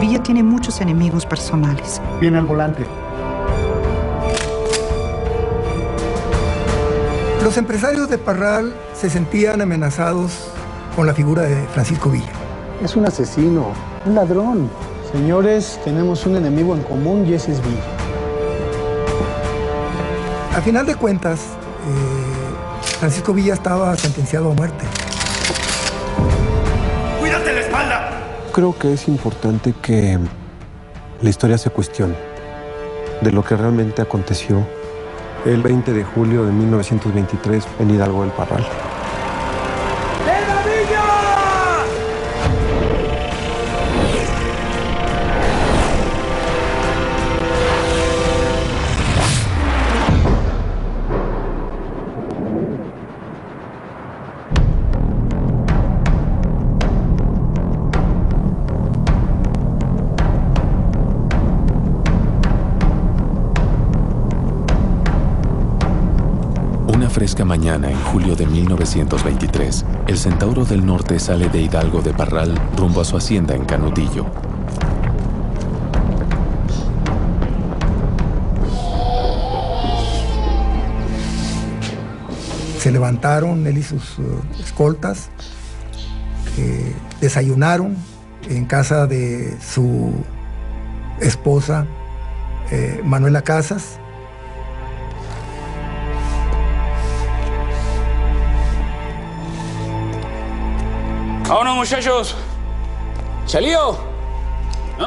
Villa tiene muchos enemigos personales. Viene al volante. Los empresarios de Parral se sentían amenazados con la figura de Francisco Villa. Es un asesino, un ladrón. Señores, tenemos un enemigo en común y ese es Villa. A final de cuentas, Francisco Villa estaba sentenciado a muerte. ¡Cuídate la espalda! Creo que es importante que la historia se cuestione de lo que realmente aconteció el 20 de julio de 1923 en Hidalgo del Parral. Una fresca mañana en julio de 1923, el Centauro del Norte sale de Hidalgo de Parral rumbo a su hacienda en Canutillo. Se levantaron él y sus escoltas, desayunaron en casa de su esposa, Manuela Casas. ¡Vámonos, muchachos! ¡Salió! No,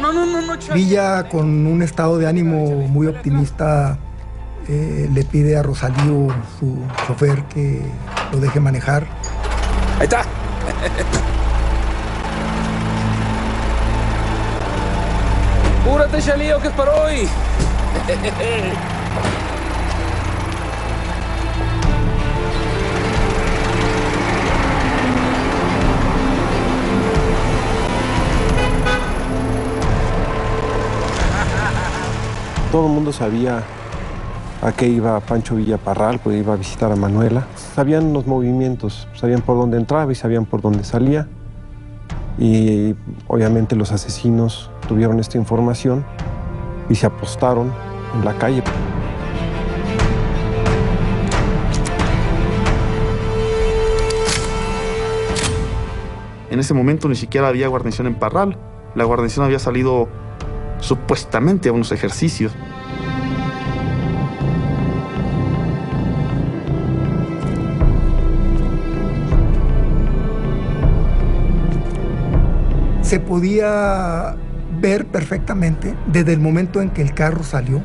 Villa, con un estado de ánimo muy optimista, le pide a Rosalío, su chofer, que lo deje manejar. ¡Ahí está! ¡Púrate, Chalío, que es para hoy! Todo el mundo sabía a qué iba Pancho Villa Parral, pues iba a visitar a Manuela. Sabían los movimientos, sabían por dónde entraba y sabían por dónde salía. Y obviamente los asesinos tuvieron esta información y se apostaron en la calle. En ese momento ni siquiera había guarnición en Parral. La guarnición había salido supuestamente a unos ejercicios. Se podía ver perfectamente desde el momento en que el carro salió,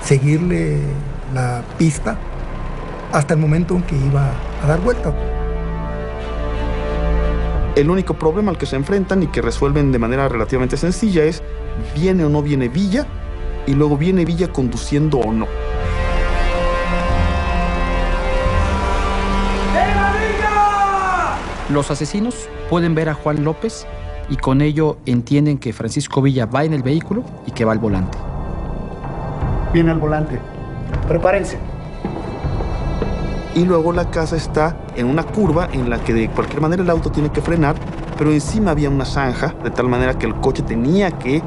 seguirle la pista hasta el momento en que iba a dar vuelta. El único problema al que se enfrentan y que resuelven de manera relativamente sencilla es: ¿viene o no viene Villa? Y luego, ¿viene Villa conduciendo o no? Los asesinos pueden ver a Juan López y con ello entienden que Francisco Villa va en el vehículo y que va al volante. Viene al volante. Prepárense. Y luego la casa está en una curva en la que de cualquier manera el auto tiene que frenar, pero encima había una zanja, de tal manera que el coche tenía que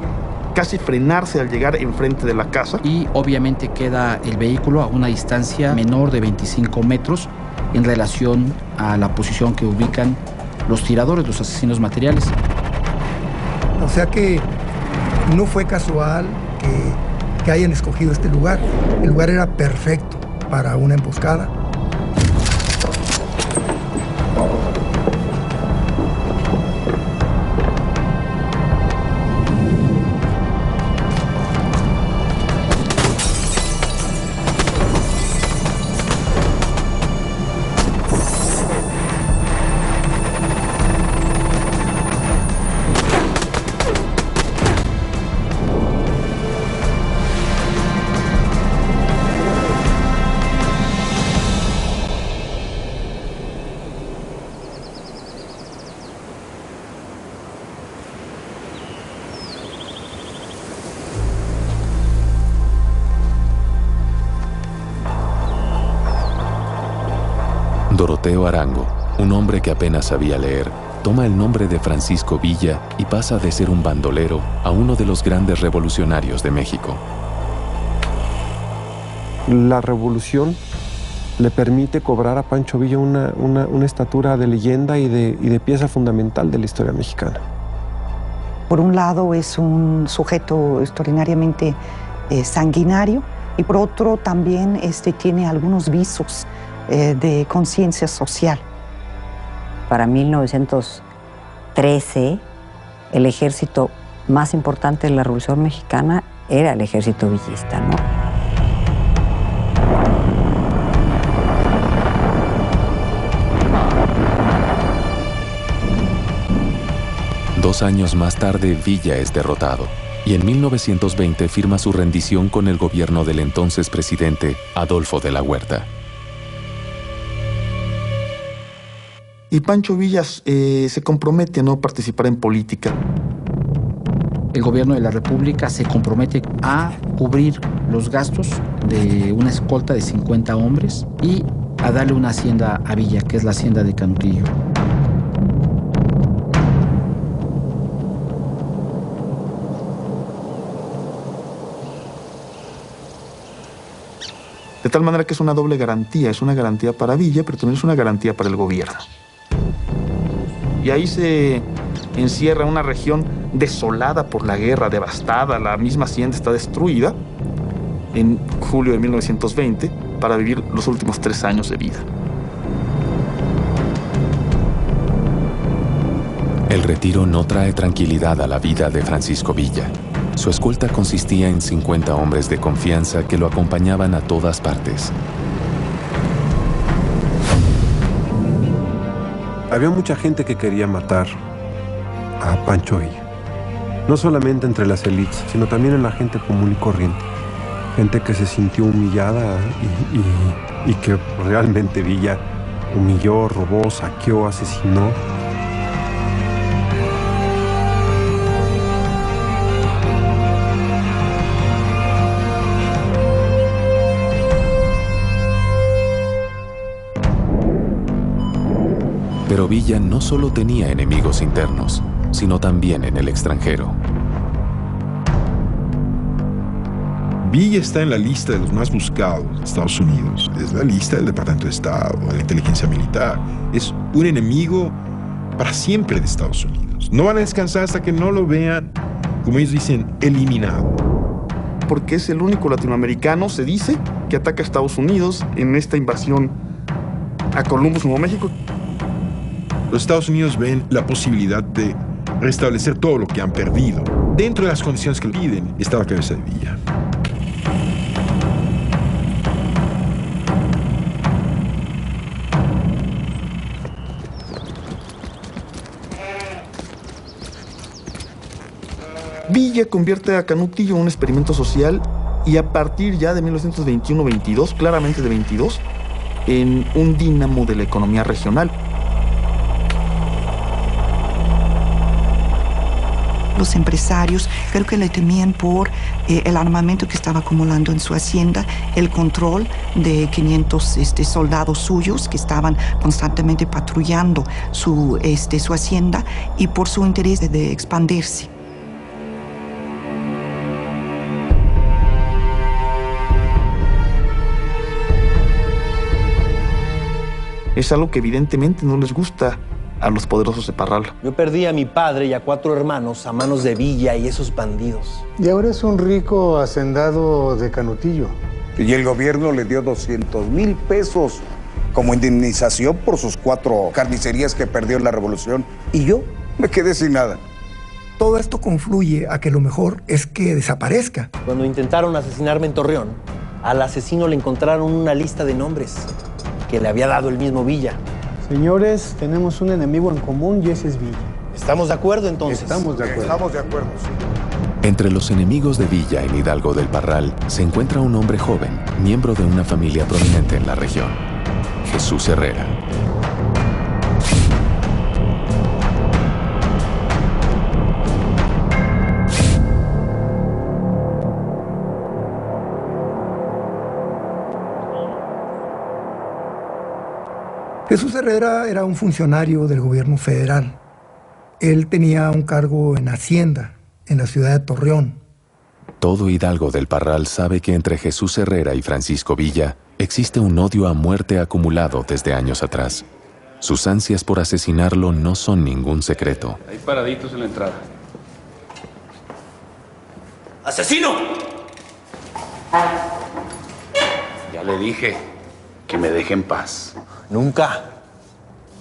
casi frenarse al llegar enfrente de la casa. Y obviamente queda el vehículo a una distancia menor de 25 metros en relación a la posición que ubican los tiradores, los asesinos materiales. O sea que no fue casual que hayan escogido este lugar. El lugar era perfecto para una emboscada. Doroteo Arango, un hombre que apenas sabía leer, toma el nombre de Francisco Villa y pasa de ser un bandolero a uno de los grandes revolucionarios de México. La revolución le permite cobrar a Pancho Villa una estatura de leyenda y de pieza fundamental de la historia mexicana. Por un lado es un sujeto extraordinariamente sanguinario y por otro también tiene algunos visos de conciencia social. Para 1913, el ejército más importante de la Revolución Mexicana era el ejército villista, ¿no? Dos años más tarde, Villa es derrotado y en 1920 firma su rendición con el gobierno del entonces presidente Adolfo de la Huerta. Y Pancho Villa se compromete a no participar en política. El gobierno de la República se compromete a cubrir los gastos de una escolta de 50 hombres y a darle una hacienda a Villa, que es la hacienda de Canutillo. De tal manera que es una doble garantía. Es una garantía para Villa, pero también es una garantía para el gobierno. Y ahí se encierra una región desolada por la guerra, devastada. La misma hacienda está destruida en julio de 1920 para vivir los últimos 3 años de vida. El retiro no trae tranquilidad a la vida de Francisco Villa. Su escolta consistía en 50 hombres de confianza que lo acompañaban a todas partes. Había mucha gente que quería matar a Pancho Villa. No solamente entre las élites, sino también en la gente común y corriente. Gente que se sintió humillada y que realmente Villa humilló, robó, saqueó, asesinó. Pero Villa no solo tenía enemigos internos, sino también en el extranjero. Villa está en la lista de los más buscados de Estados Unidos. Es la lista del Departamento de Estado, de la inteligencia militar. Es un enemigo para siempre de Estados Unidos. No van a descansar hasta que no lo vean, como ellos dicen, eliminado. Porque es el único latinoamericano, se dice, que ataca a Estados Unidos en esta invasión a Columbus, Nuevo México. Los Estados Unidos ven la posibilidad de restablecer todo lo que han perdido. Dentro de las condiciones que piden está la cabeza de Villa. Villa convierte a Canutillo en un experimento social y a partir ya de 1921-22, claramente de 22, en un dínamo de la economía regional. Los empresarios creo que le temían por el armamento que estaba acumulando en su hacienda, el control de 500 soldados suyos que estaban constantemente patrullando su hacienda y por su interés de expandirse. Es algo que evidentemente no les gusta a los poderosos de Parral. Yo perdí a mi padre y a 4 hermanos a manos de Villa y esos bandidos. Y ahora es un rico hacendado de Canutillo. Y el gobierno le dio 200,000 pesos como indemnización por sus 4 carnicerías que perdió en la revolución. Y yo me quedé sin nada. Todo esto confluye a que lo mejor es que desaparezca. Cuando intentaron asesinarme en Torreón, al asesino le encontraron una lista de nombres que le había dado el mismo Villa. Señores, tenemos un enemigo en común y ese es Villa. ¿Estamos de acuerdo entonces? Estamos de acuerdo. Estamos de acuerdo, sí. Entre los enemigos de Villa en Hidalgo del Parral se encuentra un hombre joven, miembro de una familia prominente en la región, Jesús Herrera. Jesús Herrera era un funcionario del gobierno federal Él tenía un cargo en Hacienda, en la ciudad de Torreón. Todo Hidalgo del Parral sabe que entre Jesús Herrera y Francisco Villa existe un odio a muerte acumulado desde años atrás. Sus ansias por asesinarlo no son ningún secreto. Ahí paraditos en la entrada. ¡Asesino! Ya le dije que me deje en paz. Nunca.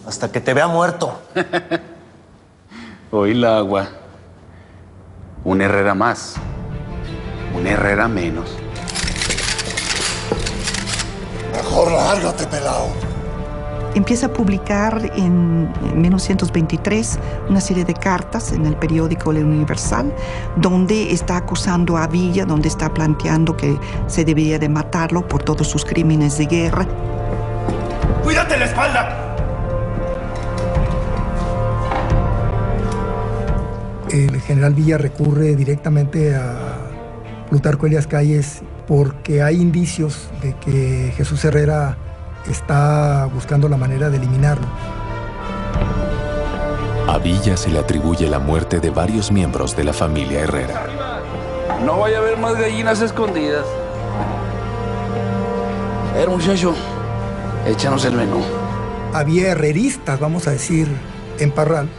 Hasta que te vea muerto. Oí la agua. Un Herrera más. Un Herrera menos. Mejor lárgate, pelao. Empieza a publicar en 1923 una serie de cartas en el periódico El Universal, donde está acusando a Villa, donde está planteando que se debería de matarlo por todos sus crímenes de guerra. ¡Cuídate la espalda! El general Villa recurre directamente a Plutarco Elías Calles porque hay indicios de que Jesús Herrera está buscando la manera de eliminarlo. A Villa se le atribuye la muerte de varios miembros de la familia Herrera. No vaya a haber más gallinas escondidas. Muchacho, échanos el menú. Había herreristas, vamos a decir, en Parral,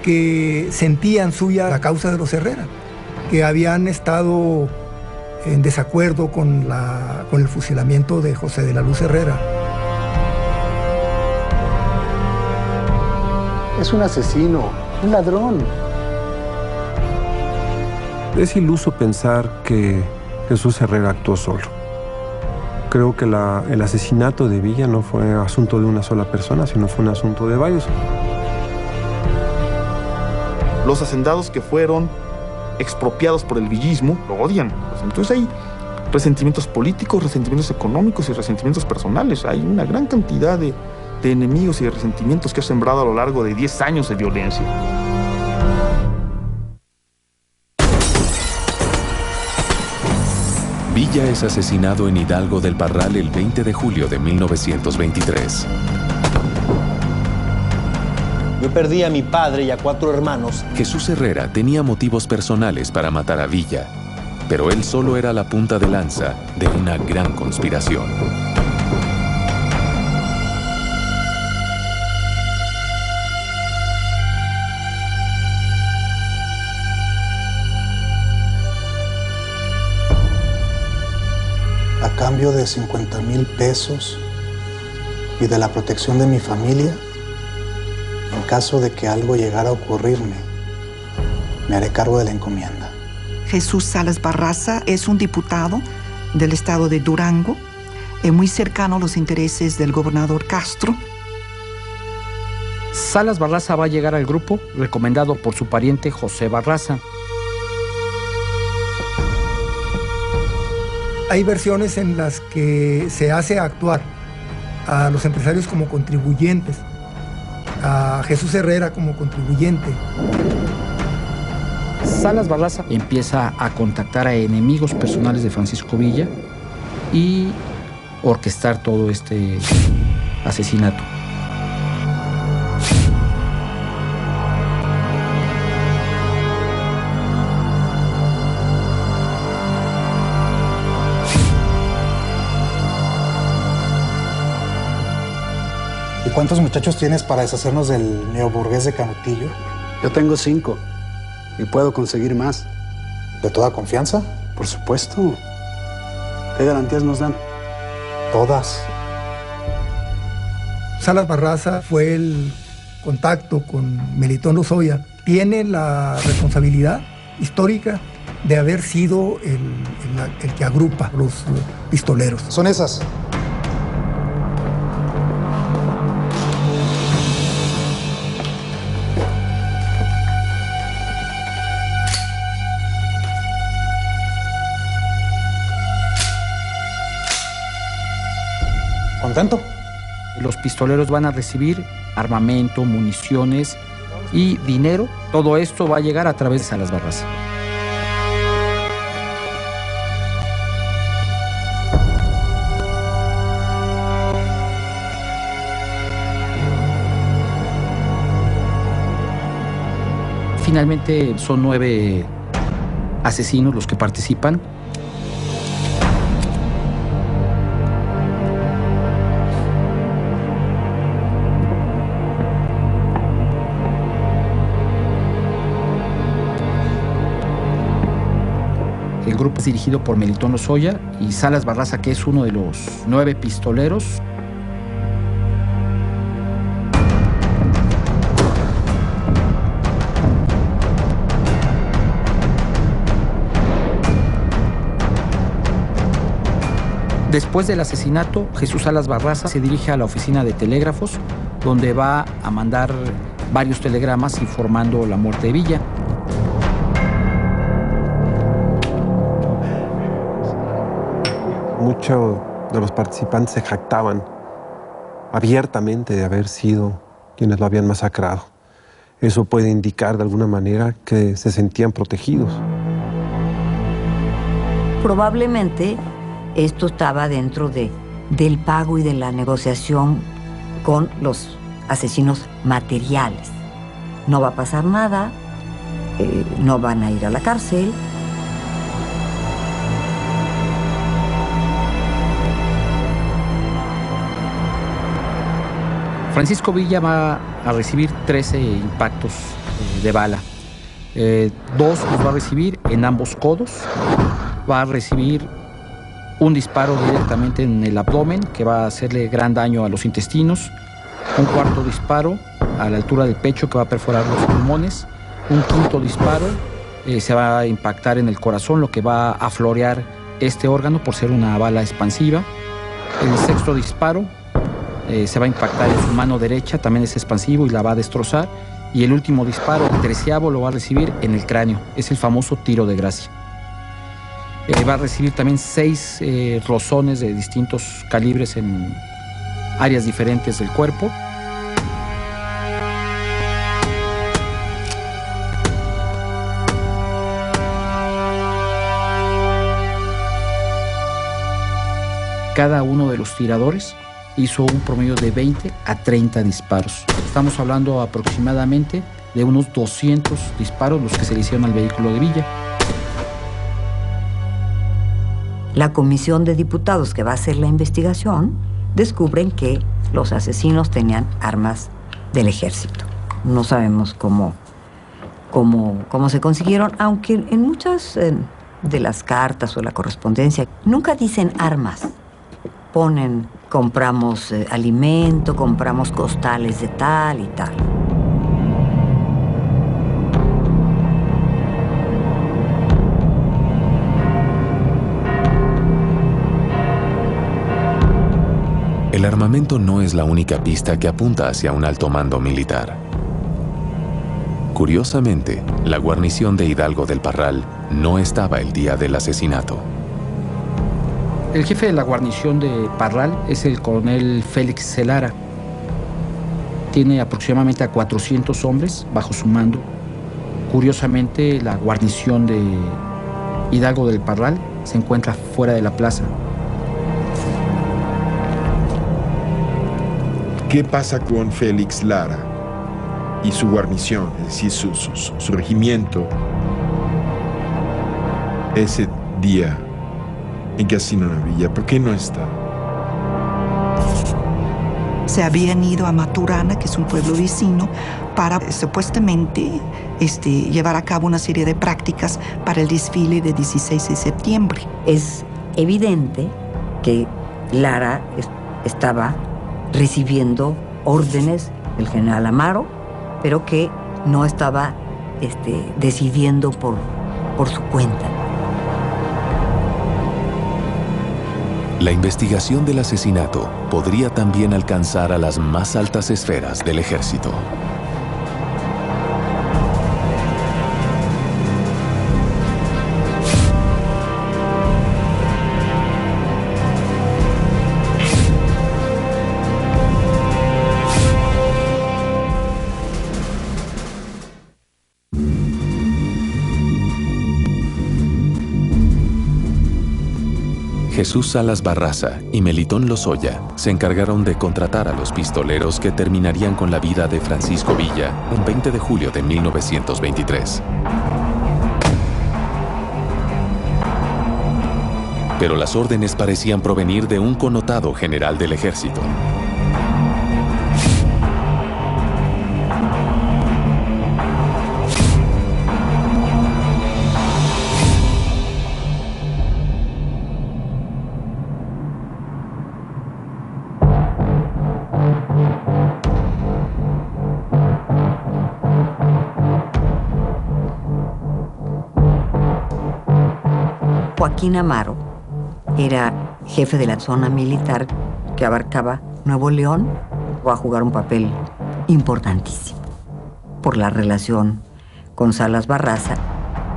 que sentían suya la causa de los Herrera, que habían estado en desacuerdo con el fusilamiento de José de la Luz Herrera. Es un asesino, un ladrón. Es iluso pensar que Jesús Herrera actuó solo. Creo que el asesinato de Villa no fue asunto de una sola persona, sino fue un asunto de varios. Los hacendados que fueron expropiados por el villismo lo odian. Pues entonces hay resentimientos políticos, resentimientos económicos y resentimientos personales. Hay una gran cantidad de enemigos y de resentimientos que ha sembrado a lo largo de 10 años de violencia. Villa es asesinado en Hidalgo del Parral el 20 de julio de 1923. Yo perdí a mi padre y a 4 hermanos. Jesús Herrera tenía motivos personales para matar a Villa, pero él solo era la punta de lanza de una gran conspiración. A cambio de 50,000 pesos y de la protección de mi familia, en caso de que algo llegara a ocurrirme, me haré cargo de la encomienda. Jesús Salas Barraza es un diputado del estado de Durango, muy cercano a los intereses del gobernador Castro. Salas Barraza va a llegar al grupo recomendado por su pariente José Barraza. Hay versiones en las que se hace actuar a los empresarios como contribuyentes, a Jesús Herrera como contribuyente. Salas Barraza empieza a contactar a enemigos personales de Francisco Villa y orquestar todo este asesinato. ¿Y cuántos muchachos tienes para deshacernos del neoburgués de Canutillo? Yo tengo 5 y puedo conseguir más. ¿De toda confianza? Por supuesto. ¿Qué garantías nos dan? Todas. Salas Barraza fue el contacto con Melitón Lozoya. Tiene la responsabilidad histórica de haber sido el que agrupa los pistoleros. Son esas. ¿Contento? Los pistoleros van a recibir armamento, municiones y dinero. Todo esto va a llegar a través de Salas Barraza. Finalmente son 9 asesinos los que participan. El grupo es dirigido por Melitón Lozoya y Salas Barraza, que es uno de los 9 pistoleros. Después del asesinato, Jesús Salas Barraza se dirige a la oficina de telégrafos, donde va a mandar varios telegramas informando la muerte de Villa. Muchos de los participantes se jactaban abiertamente de haber sido quienes lo habían masacrado. Eso puede indicar de alguna manera que se sentían protegidos. Probablemente esto estaba dentro del pago y de la negociación con los asesinos materiales. No va a pasar nada, no van a ir a la cárcel. Francisco Villa va a recibir 13 impactos de bala. 2 los va a recibir en ambos codos. Va a recibir un disparo directamente en el abdomen que va a hacerle gran daño a los intestinos. Un cuarto disparo a la altura del pecho que va a perforar los pulmones. Un quinto disparo se va a impactar en el corazón, lo que va a florear este órgano por ser una bala expansiva. El sexto disparo se va a impactar en su mano derecha, también es expansivo y la va a destrozar. Y el último disparo, el 13avo, lo va a recibir en el cráneo. Es el famoso tiro de gracia. Va a recibir también 6 rozones de distintos calibres en áreas diferentes del cuerpo. Cada uno de los tiradores hizo un promedio de 20 a 30 disparos. Estamos hablando aproximadamente de unos 200 disparos los que se le hicieron al vehículo de Villa. La comisión de diputados que va a hacer la investigación descubren que los asesinos tenían armas del ejército. No sabemos cómo se consiguieron, aunque en muchas de las cartas o la correspondencia nunca dicen armas. Ponen, compramos alimento, compramos costales de tal y tal. El armamento no es la única pista que apunta hacia un alto mando militar. Curiosamente, la guarnición de Hidalgo del Parral no estaba el día del asesinato. El jefe de la guarnición de Parral es el coronel Félix Celara. Tiene aproximadamente a 400 hombres bajo su mando. Curiosamente, la guarnición de Hidalgo del Parral se encuentra fuera de la plaza. ¿Qué pasa con Félix Lara y su guarnición, es decir, su regimiento, ese día en que asesinan a Villa? ¿Por qué no está? Se habían ido a Maturana, que es un pueblo vecino, para supuestamente llevar a cabo una serie de prácticas para el desfile de 16 de septiembre. Es evidente que Lara estaba recibiendo órdenes del general Amaro, pero que no estaba decidiendo por su cuenta. La investigación del asesinato podría también alcanzar a las más altas esferas del ejército. Jesús Salas Barraza y Melitón Lozoya se encargaron de contratar a los pistoleros que terminarían con la vida de Francisco Villa un 20 de julio de 1923. Pero las órdenes parecían provenir de un connotado general del ejército. Joaquín Amaro era jefe de la zona militar que abarcaba Nuevo León. Va a jugar un papel importantísimo por la relación con Salas Barraza,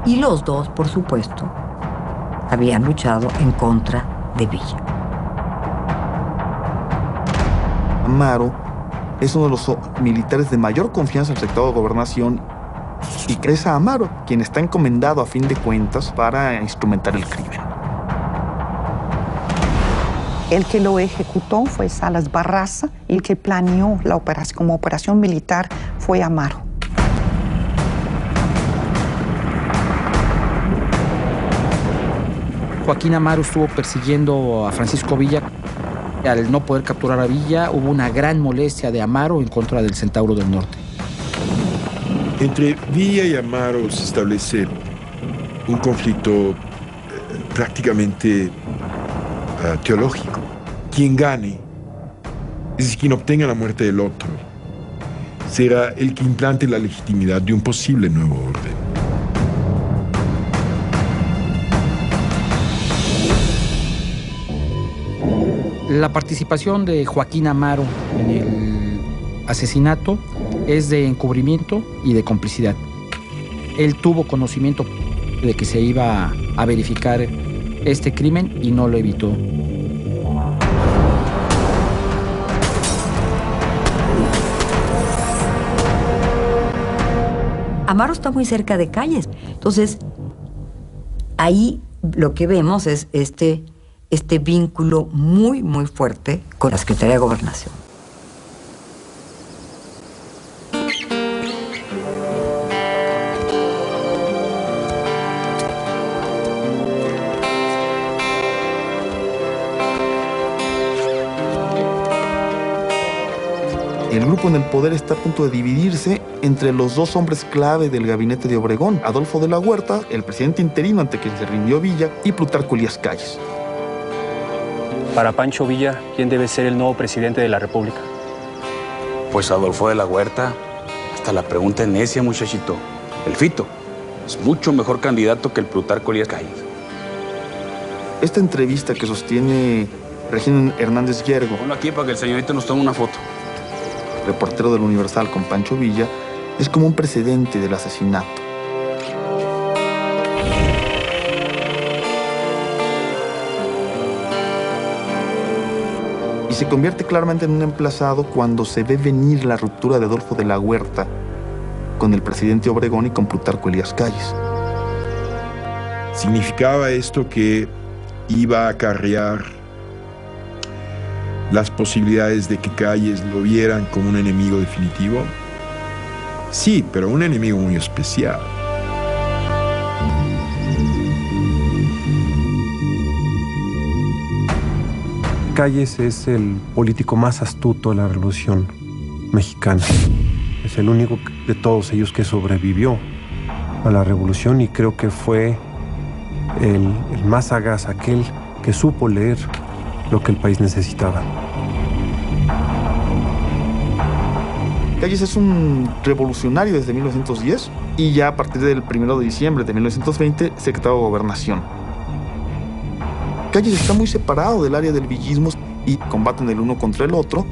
y los dos, por supuesto, habían luchado en contra de Villa. Amaro es uno de los militares de mayor confianza del secretario de Gobernación, y es a Amaro quien está encomendado a fin de cuentas para instrumentar el crimen. El que lo ejecutó fue Salas Barraza, y el que planeó la operación como operación militar fue Amaro. Joaquín Amaro estuvo persiguiendo a Francisco Villa. Al no poder capturar a Villa, hubo una gran molestia de Amaro en contra del Centauro del Norte. Entre Villa y Amaro se establece un conflicto prácticamente teológico. Quien gane, es decir, quien obtenga la muerte del otro, será el que implante la legitimidad de un posible nuevo orden. La participación de Joaquín Amaro en el asesinato es de encubrimiento y de complicidad. Él tuvo conocimiento de que se iba a verificar este crimen y no lo evitó. Amaro está muy cerca de Calles. Entonces, ahí lo que vemos es este vínculo muy, muy fuerte con la Secretaría de Gobernación. El grupo en el poder está a punto de dividirse entre los dos hombres clave del gabinete de Obregón, Adolfo de la Huerta, el presidente interino ante quien se rindió Villa, y Plutarco Elías Calles. Para Pancho Villa, ¿quién debe ser el nuevo presidente de la República? Pues Adolfo de la Huerta. Hasta la pregunta es necia, muchachito. El Fito es mucho mejor candidato que el Plutarco Elías Calles. Esta entrevista que sostiene Regina Hernández Hiergo, Ponlo aquí para que el señorito nos tome una foto, reportero del Universal, con Pancho Villa, es como un precedente del asesinato. Y se convierte claramente en un emplazado cuando se ve venir la ruptura de Adolfo de la Huerta con el presidente Obregón y con Plutarco Elías Calles. ¿Significaba esto que iba a acarrear las posibilidades de que Calles lo vieran como un enemigo definitivo? Sí, pero un enemigo muy especial. Calles es el político más astuto de la Revolución Mexicana. Es el único de todos ellos que sobrevivió a la Revolución, y creo que fue el más sagaz, aquel que supo leer lo que el país necesitaba. Calles es un revolucionario desde 1910 y ya a partir del 1 de diciembre de 1920, secretario de Gobernación. Calles está muy separado del área del villismo y combaten el uno contra el otro,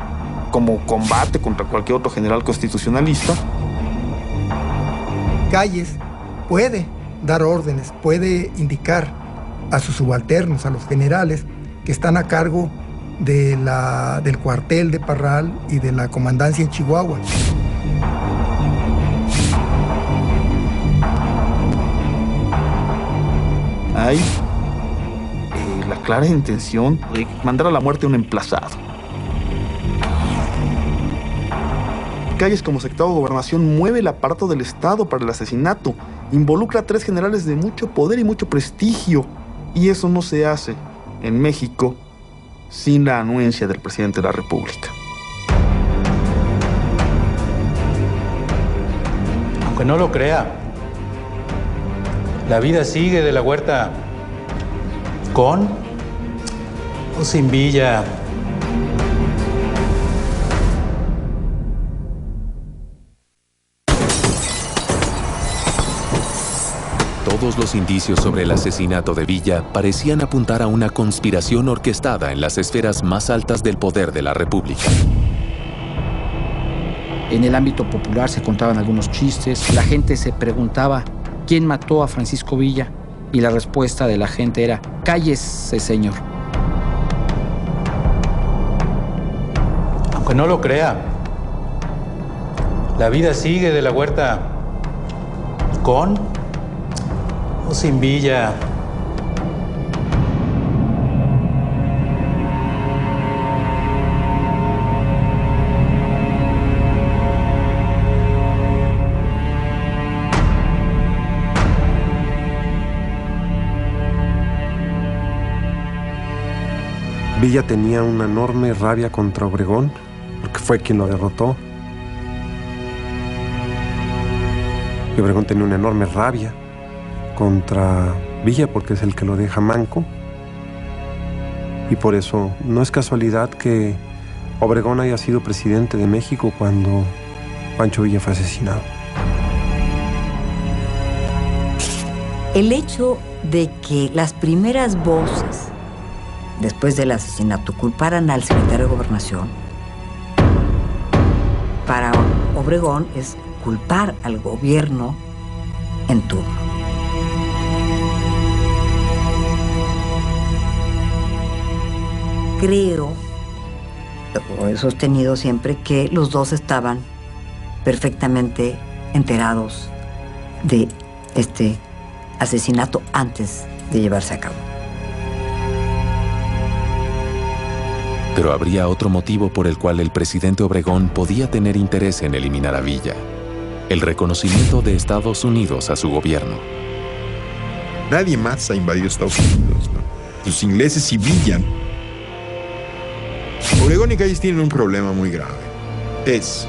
como combate contra cualquier otro general constitucionalista. Calles puede dar órdenes, puede indicar a sus subalternos, a los generales que están a cargo del cuartel de Parral y de la comandancia en Chihuahua. Hay la clara intención de mandar a la muerte a un emplazado. Calles como secretario de Gobernación mueve el aparato del Estado para el asesinato, involucra a 3 generales de mucho poder y mucho prestigio, y eso no se hace en México sin la anuencia del presidente de la República. Aunque no lo crea, la vida sigue de la Huerta con o sin Villa. Todos los indicios sobre el asesinato de Villa parecían apuntar a una conspiración orquestada en las esferas más altas del poder de la República. En el ámbito popular se contaban algunos chistes, la gente se preguntaba quién mató a Francisco Villa y la respuesta de la gente era: cállese, señor. Aunque no lo crea, la vida sigue de la Huerta con o sin Villa. Villa tenía una enorme rabia contra Obregón, porque fue quien lo derrotó. Y Obregón tenía una enorme rabia contra Villa porque es el que lo deja manco. Y por eso no es casualidad que Obregón haya sido presidente de México cuando Pancho Villa fue asesinado. El hecho de que las primeras voces después del asesinato culparan al secretario de Gobernación, para Obregón es culpar al gobierno en turno. Creo, o he sostenido siempre, que los dos estaban perfectamente enterados de este asesinato antes de llevarse a cabo. Pero habría otro motivo por el cual el presidente Obregón podía tener interés en eliminar a Villa: el reconocimiento de Estados Unidos a su gobierno. Nadie más ha invadido Estados Unidos, ¿no? Los ingleses y Villa. Obregón y Calles tienen un problema muy grave. Es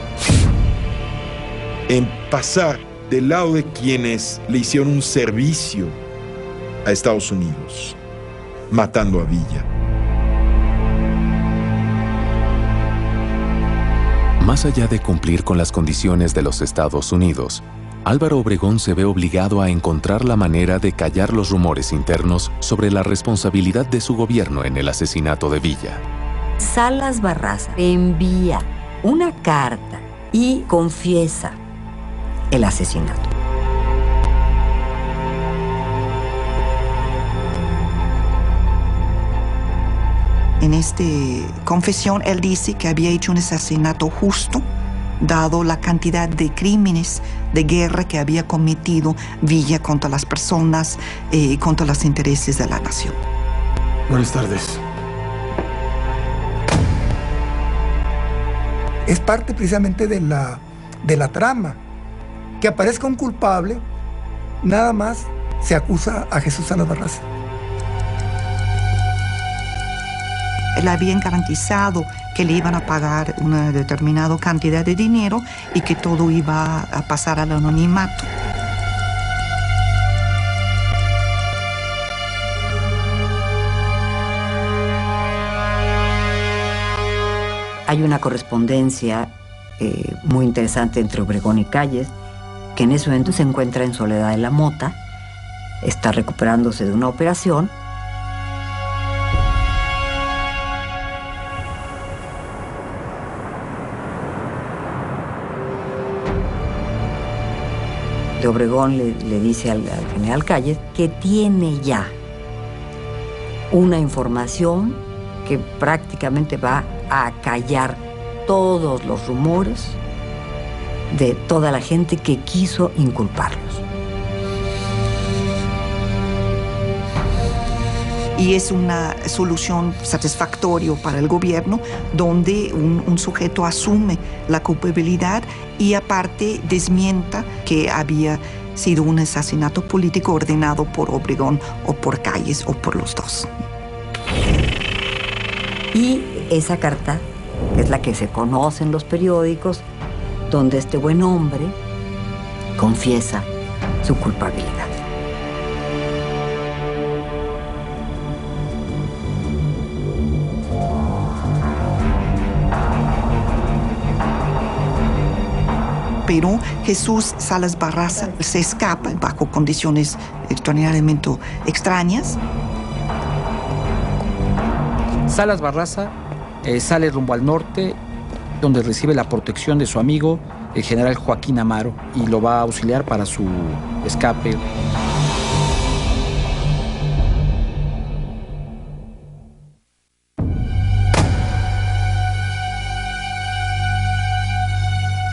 en pasar del lado de quienes le hicieron un servicio a Estados Unidos, matando a Villa. Más allá de cumplir con las condiciones de los Estados Unidos, Álvaro Obregón se ve obligado a encontrar la manera de callar los rumores internos sobre la responsabilidad de su gobierno en el asesinato de Villa. Salas Barraza envía una carta y confiesa el asesinato. En esta confesión, él dice que había hecho un asesinato justo, dado la cantidad de crímenes de guerra que había cometido Villa contra las personas y contra los intereses de la nación. Buenas tardes. Es parte precisamente de la trama. Que aparezca un culpable, nada más se acusa a Jesús Salas Barraza. Él había garantizado que le iban a pagar una determinada cantidad de dinero y que todo iba a pasar al anonimato. Hay una correspondencia muy interesante entre Obregón y Calles, que en ese momento se encuentra en Soledad de la Mota, está recuperándose de una operación. De Obregón le dice al general Calles que tiene ya una información que prácticamente va a acallar todos los rumores de toda la gente que quiso inculparlos. y es una solución satisfactoria para el gobierno donde un sujeto asume la culpabilidad y aparte desmienta que había sido un asesinato político ordenado por Obregón o por Calles o por los dos. Y esa carta, que es la que se conoce en los periódicos, donde este buen hombre confiesa su culpabilidad. Pero Jesús Salas Barraza se escapa bajo condiciones extraordinariamente extrañas. Salas Barraza sale rumbo al norte, donde recibe la protección de su amigo, el general Joaquín Amaro, y lo va a auxiliar para su escape.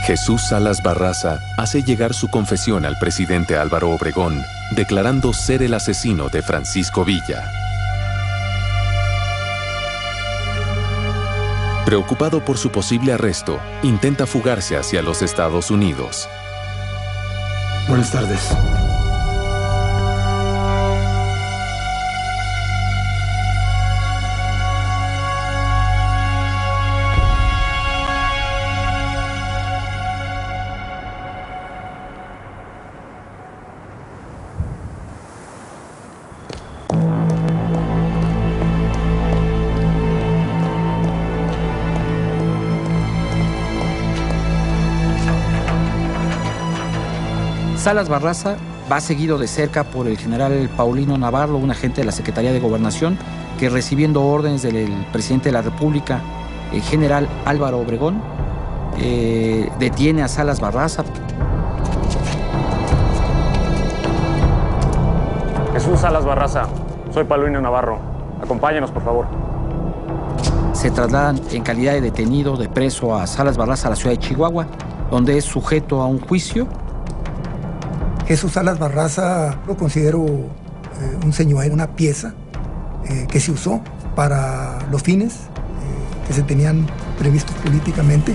Jesús Salas Barraza hace llegar su confesión al presidente Álvaro Obregón, declarando ser el asesino de Francisco Villa. Preocupado por su posible arresto, intenta fugarse hacia los Estados Unidos. Buenas tardes. Salas Barraza va seguido de cerca por el general Paulino Navarro, un agente de la Secretaría de Gobernación, que recibiendo órdenes del presidente de la República, el general Álvaro Obregón, detiene a Salas Barraza. Jesús Salas Barraza, soy Paulino Navarro. Acompáñenos, por favor. Se trasladan en calidad de detenido, de preso, a Salas Barraza, a la ciudad de Chihuahua, donde es sujeto a un juicio. Jesús Salas Barraza lo considero un señuelo, una pieza que se usó para los fines que se tenían previstos políticamente.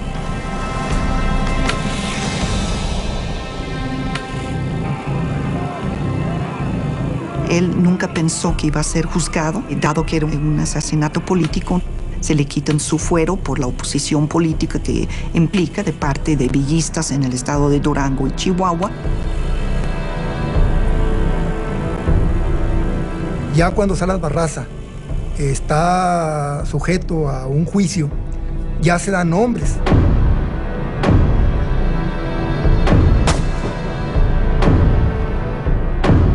Él nunca pensó que iba a ser juzgado, dado que era un asesinato político. Se le quitan su fuero por la oposición política que implica de parte de villistas en el estado de Durango y Chihuahua. Ya cuando Salas Barraza está sujeto a un juicio, ya se dan nombres.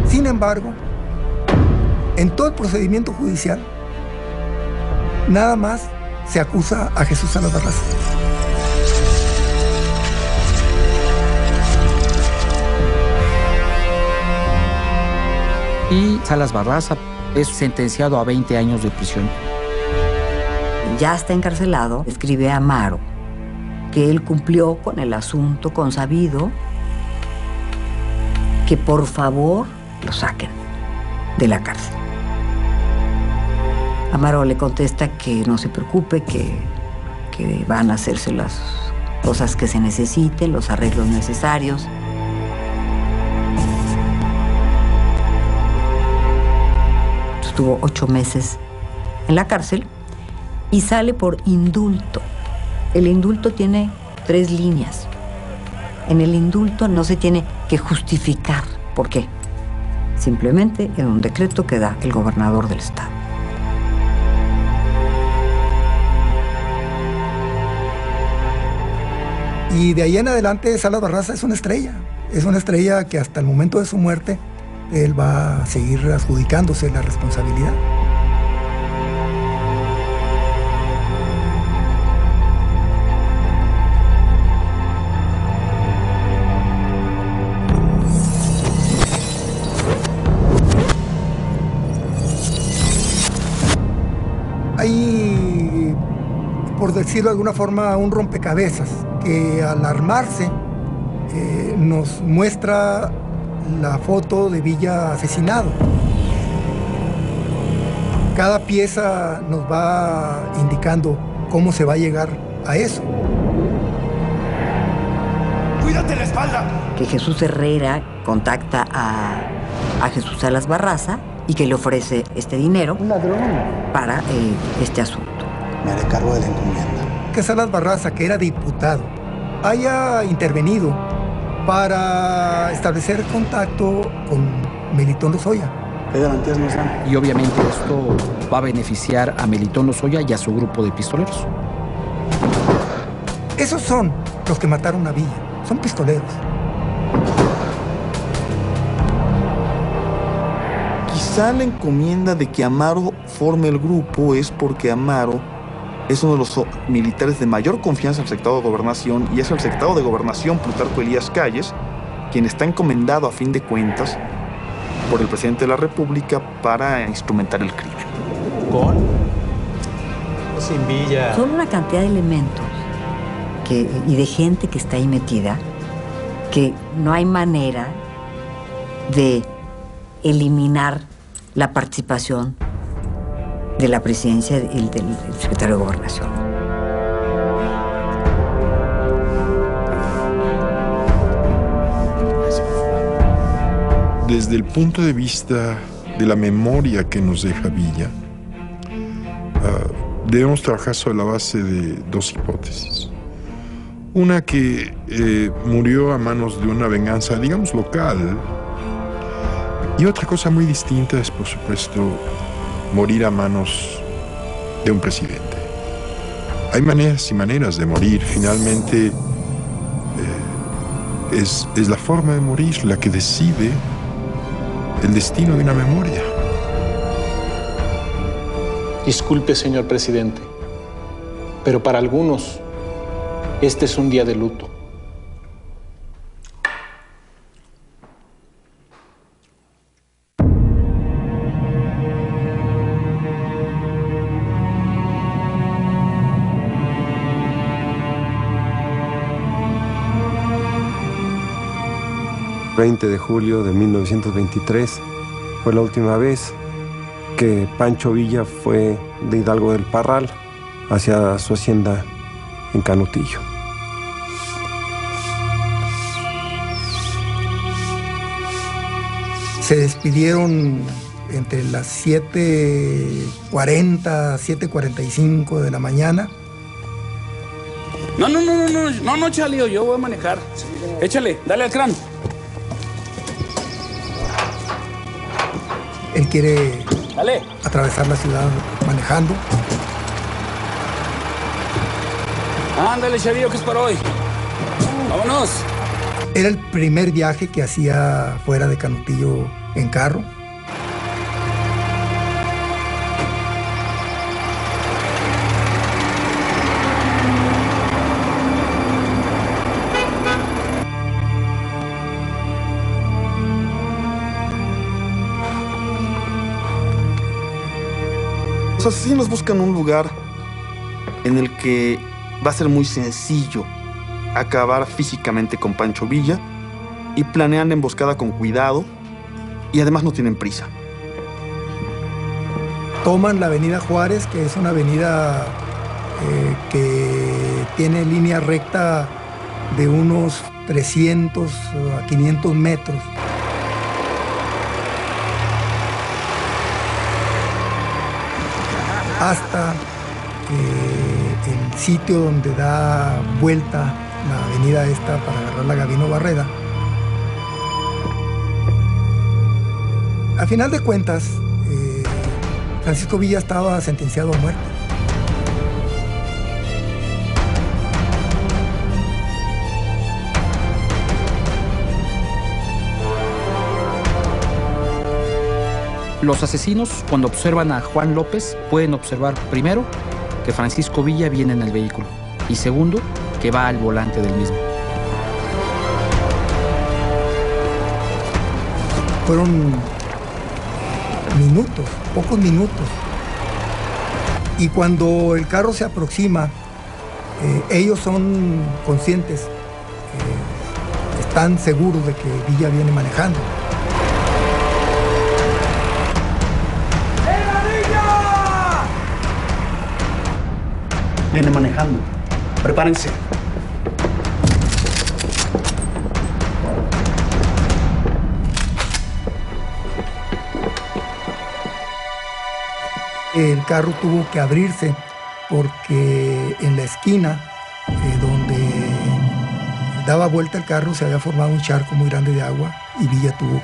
Sin embargo, en todo el procedimiento judicial, nada más se acusa a Jesús Salas Barraza. Y Salas Barraza es sentenciado a 20 años de prisión. Ya está encarcelado, escribe a Amaro que él cumplió con el asunto consabido, que por favor lo saquen de la cárcel. Amaro le contesta que no se preocupe, que van a hacerse las cosas que se necesiten, los arreglos necesarios. Estuvo 8 meses en la cárcel y sale por indulto. El indulto tiene 3 líneas. En el indulto no se tiene que justificar. ¿Por qué? Simplemente en un decreto que da el gobernador del estado. Y de ahí en adelante Salas Barraza es una estrella. Es una estrella que hasta el momento de su muerte él va a seguir adjudicándose la responsabilidad. Hay, por decirlo de alguna forma, un rompecabezas que al armarse nos muestra la foto de Villa asesinado. Cada pieza nos va indicando cómo se va a llegar a eso. ¡Cuídate la espalda! Que Jesús Herrera contacta a Jesús Salas Barraza y que le ofrece este dinero. Un ladrón. Para este asunto. Me haré cargo de la encomienda. Que Salas Barraza, que era diputado, haya intervenido para establecer contacto con Melitón Lozoya. ¿Qué garantías nos dan? Y obviamente esto va a beneficiar a Melitón Lozoya y a su grupo de pistoleros. Esos son los que mataron a Villa. Son pistoleros. Quizá la encomienda de que Amaro forme el grupo es porque Amaro es uno de los militares de mayor confianza en el secretario de Gobernación, y es el secretario de Gobernación, Plutarco Elías Calles, quien está encomendado a fin de cuentas por el presidente de la República para instrumentar el crimen. ¿Con? O sin Villa. Son una cantidad de elementos y de gente que está ahí metida, que no hay manera de eliminar la participación de la presidencia y del secretario de Gobernación. Desde el punto de vista de la memoria que nos deja Villa, debemos trabajar sobre la base de dos hipótesis. Una, que murió a manos de una venganza, digamos, local. Y otra cosa muy distinta es, por supuesto, morir a manos de un presidente. Hay maneras y maneras de morir. Finalmente, es la forma de morir la que decide el destino de una memoria. Disculpe, señor presidente, pero para algunos, este es un día de luto. El 20 de julio de 1923 fue la última vez que Pancho Villa fue de Hidalgo del Parral hacia su hacienda en Canutillo. Se despidieron entre las 7:40, 7:45 de la mañana. No, Chalío, yo voy a manejar. Échale, dale al crán. Él quiere Dale. atravesar la ciudad manejando. Ándale, Chalío, que es para hoy. Vámonos. Era el primer viaje que hacía fuera de Canutillo en carro. Los asesinos buscan un lugar en el que va a ser muy sencillo acabar físicamente con Pancho Villa, y planean la emboscada con cuidado, y además no tienen prisa. Toman la avenida Juárez, que es una avenida que tiene línea recta de unos 300 a 500 metros. Hasta el sitio donde da vuelta la avenida esta para agarrar la Gabino Barreda. A final de cuentas, Francisco Villa estaba sentenciado a muerte. Los asesinos, cuando observan a Juan López, pueden observar primero que Francisco Villa viene en el vehículo y segundo, que va al volante del mismo. Fueron minutos, pocos minutos. Y cuando el carro se aproxima, ellos son conscientes, están seguros de que Villa viene manejando. ¡Era Villa! Viene manejando. Prepárense. El carro tuvo que abrirse porque en la esquina donde daba vuelta el carro se había formado un charco muy grande de agua y Villa tuvo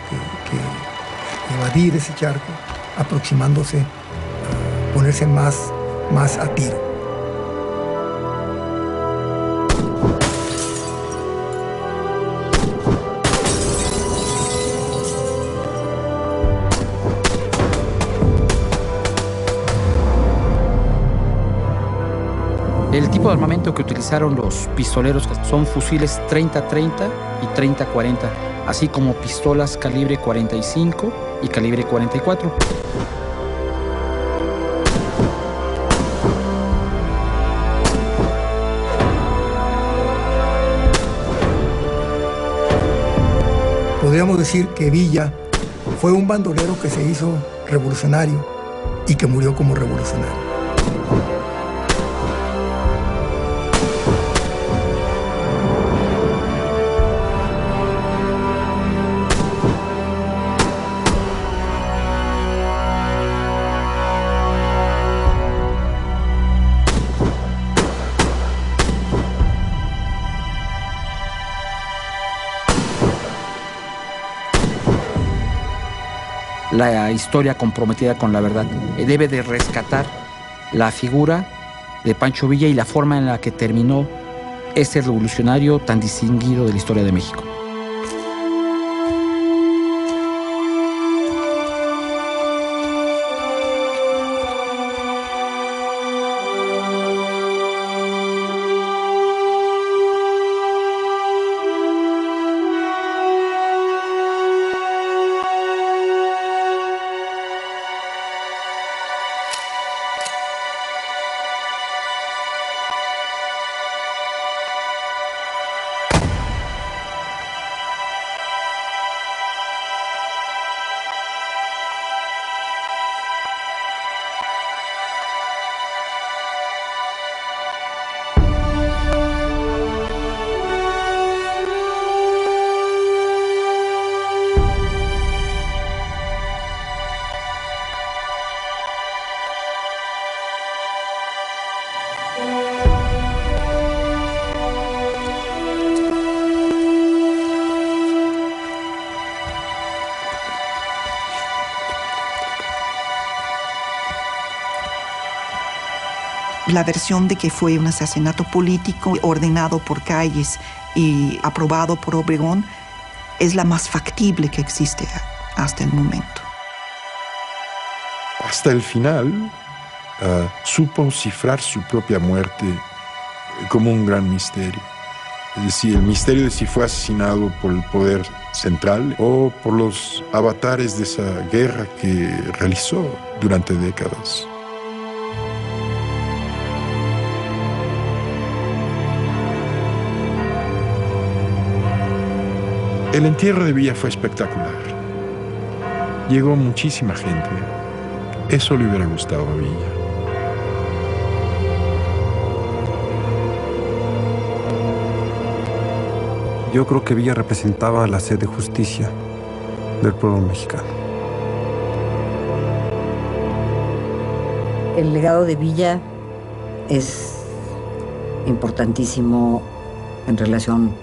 que evadir ese charco, aproximándose a ponerse más a tiro. El tipo de armamento que utilizaron los pistoleros son fusiles 30-30 y 30-40, así como pistolas calibre 45 y calibre 44. Podríamos decir que Villa fue un bandolero que se hizo revolucionario y que murió como revolucionario. La historia comprometida con la verdad debe de rescatar la figura de Pancho Villa y la forma en la que terminó este revolucionario tan distinguido de la historia de México. La versión de que fue un asesinato político ordenado por Calles y aprobado por Obregón es la más factible que existe hasta el momento. Hasta el final supo cifrar su propia muerte como un gran misterio. Es decir, el misterio de si fue asesinado por el poder central o por los avatares de esa guerra que realizó durante décadas. El entierro de Villa fue espectacular. Llegó muchísima gente. Eso le hubiera gustado a Villa. Yo creo que Villa representaba la sed de justicia del pueblo mexicano. El legado de Villa es importantísimo en relación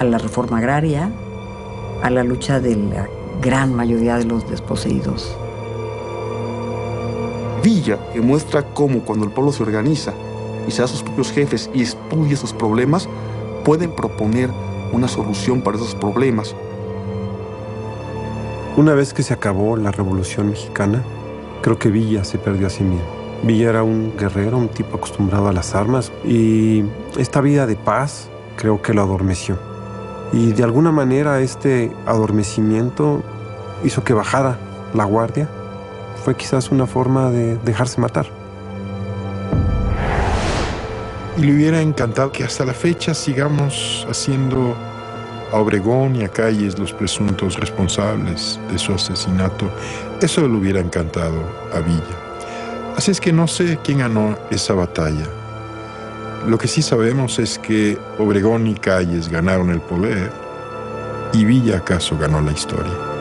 a la reforma agraria, a la lucha de la gran mayoría de los desposeídos. Villa, que muestra cómo cuando el pueblo se organiza y se da sus propios jefes y estudia sus problemas, pueden proponer una solución para esos problemas. Una vez que se acabó la Revolución Mexicana, creo que Villa se perdió a sí mismo. Villa era un guerrero, un tipo acostumbrado a las armas, y esta vida de paz creo que lo adormeció. Y de alguna manera este adormecimiento hizo que bajara la guardia. Fue quizás una forma de dejarse matar. Y le hubiera encantado que hasta la fecha sigamos haciendo a Obregón y a Calles los presuntos responsables de su asesinato. Eso le hubiera encantado a Villa. Así es que no sé quién ganó esa batalla. Lo que sí sabemos es que Obregón y Calles ganaron el poder y Villa acaso ganó la historia.